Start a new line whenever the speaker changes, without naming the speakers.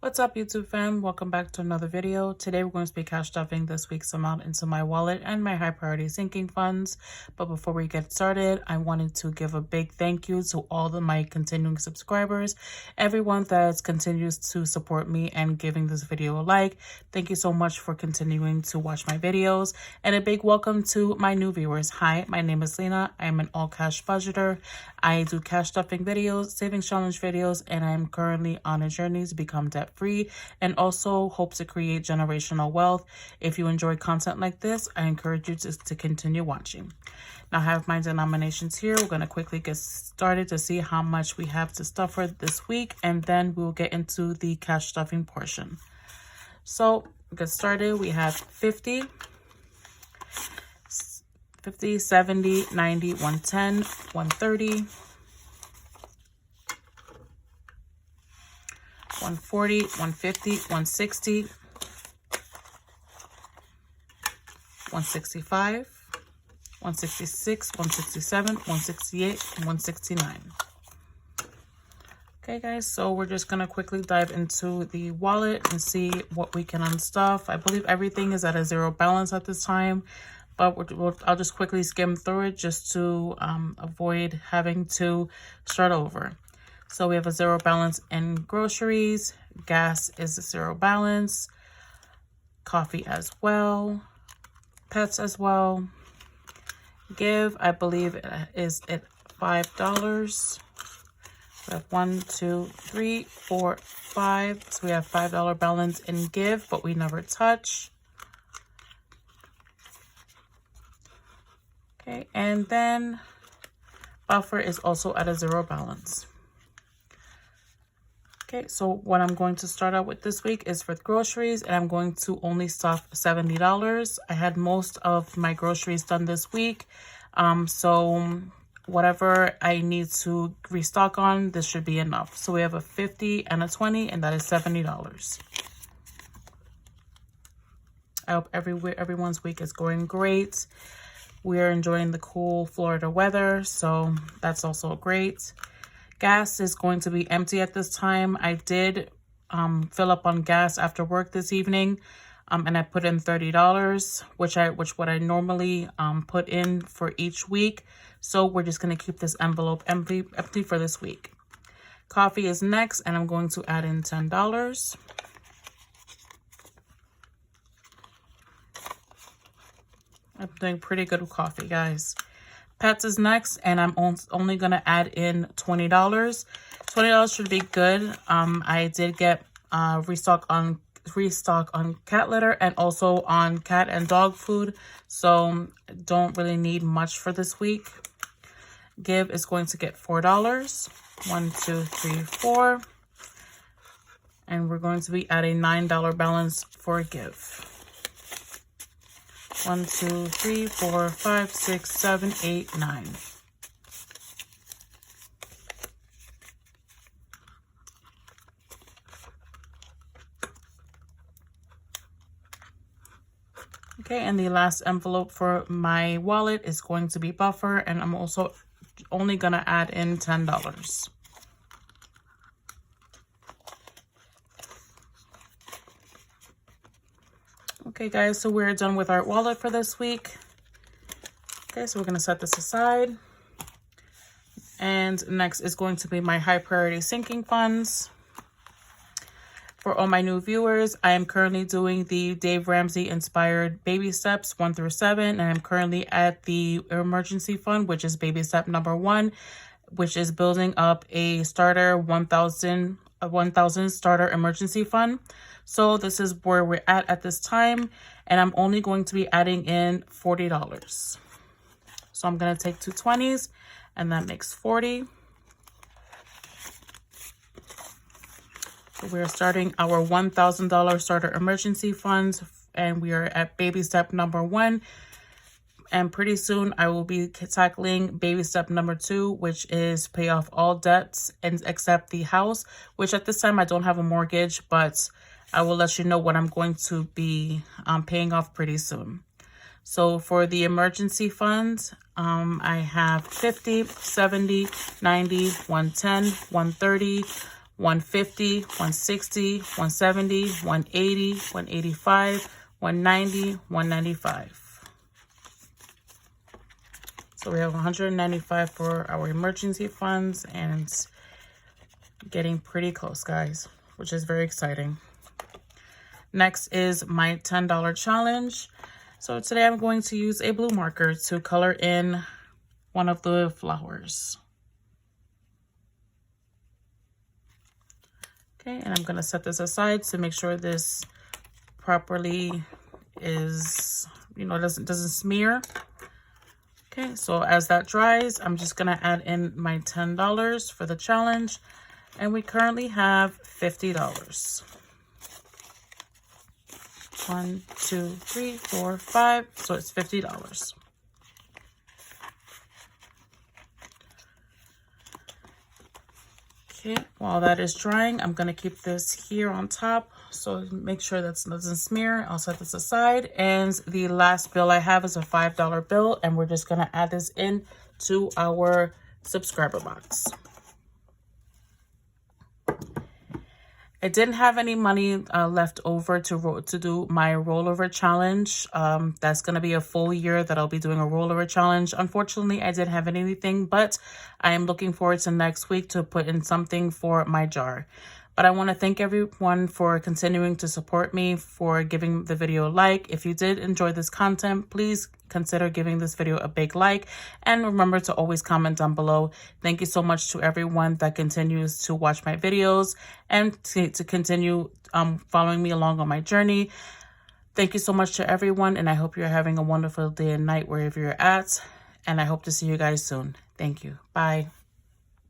What's up, YouTube fam? Welcome back to another video. Today we're going to be cash stuffing this week's amount into my wallet and my high priority sinking funds. But before we get started, I wanted to give a big thank you to all of my continuing subscribers, everyone that continues to support me and giving this video a like. Thank you so much for continuing to watch my videos, and a big welcome to my new viewers. Hi, my name is Lena. I'm an all cash budgeter. I do cash stuffing videos, savings challenge videos, and I'm currently on a journey to become debt free and also hope to create generational wealth. If you enjoy content like this, I encourage you to continue watching. Now I have my denominations here. We're going to quickly get started to see how much we have to stuff for this week, and then we'll get into the cash stuffing portion. So get started. We have 50, 70, 90, 110, 130, 140, 150, 160, 165, 166, 167, 168, and 169. Okay, guys, so we're just going to quickly dive into the wallet and see what we can unstuff. I believe everything is at a zero balance at this time, but I'll just quickly skim through it just to avoid having to start over. So we have a zero balance in groceries. Gas is a zero balance. Coffee as well. Pets as well. Give, I believe, is at $5. We have 1, 2, 3, 4, 5. So we have $5 balance in give, but we never touch. Okay, and then buffer is also at a zero balance. Okay, so what I'm going to start out with this week is for groceries, and I'm going to only stuff $70. I had most of my groceries done this week. So whatever I need to restock on, this should be enough. So we have a 50 and a 20, and that is $70. I hope everyone's week is going great. We are enjoying the cool Florida weather, so that's also great. Gas is going to be empty at this time. I did fill up on gas after work this evening, and I put in $30, which what I normally put in for each week. So we're just going to keep this envelope empty for this week. Coffee is next, and I'm going to add in $10. I'm doing pretty good with coffee, guys. Pets is next, and I'm only going to add in $20. $20 should be good. I did get restock on cat litter and also on cat and dog food, so don't really need much for this week. Give is going to get $4. 1, 2, 3, 4. And we're going to be at a $9 balance for give. 1, 2, 3, 4, 5, 6, 7, 8, 9. Okay, and the last envelope for my wallet is going to be buffer, and I'm also only going to add in $10. Okay, guys, so we're done with our wallet for this week. Okay, so we're going to set this aside. And next is going to be my high priority sinking funds. For all my new viewers, I am currently doing the Dave Ramsay inspired baby steps 1 through 7. And I'm currently at the emergency fund, which is baby step number 1, which is building up a starter 1,000 starter emergency fund. So this is where we're at this time, and I'm only going to be adding in $40. So I'm going to take two 20s, and that makes 40. So we're starting our $1,000 starter emergency funds, and we are at baby step number 1. And pretty soon I will be tackling baby step number 2, which is pay off all debts and except the house, which at this time I don't have a mortgage, but I will let you know what I'm going to be paying off pretty soon. So for the emergency fund, I have 50, 70, 90, 110, 130, 150, 160, 170, 180, 185, 190, 195. So we have 195 for our emergency funds, and it's getting pretty close, guys, which is very exciting. Next is my $10 challenge. So today I'm going to use a blue marker to color in one of the flowers. Okay, and I'm going to set this aside to make sure this properly is, doesn't smear. Okay, so as that dries, I'm just going to add in my $10 for the challenge. And we currently have $50. 1, 2, 3, 4, 5. So it's $50. Okay, while that is drying, I'm going to keep this here on top. So make sure that doesn't smear. I'll set this aside. And the last bill I have is a $5 bill. And we're just going to add this in to our subscriber box. I didn't have any money left over to do my rollover challenge. That's going to be a full year that I'll be doing a rollover challenge. Unfortunately, I didn't have anything, but I am looking forward to next week to put in something for my jar. But I want to thank everyone for continuing to support me, for giving the video a like. If you did enjoy this content, please consider giving this video a big like. And remember to always comment down below. Thank you so much to everyone that continues to watch my videos and to continue following me along on my journey. Thank you so much to everyone. And I hope you're having a wonderful day and night wherever you're at. And I hope to see you guys soon. Thank you. Bye.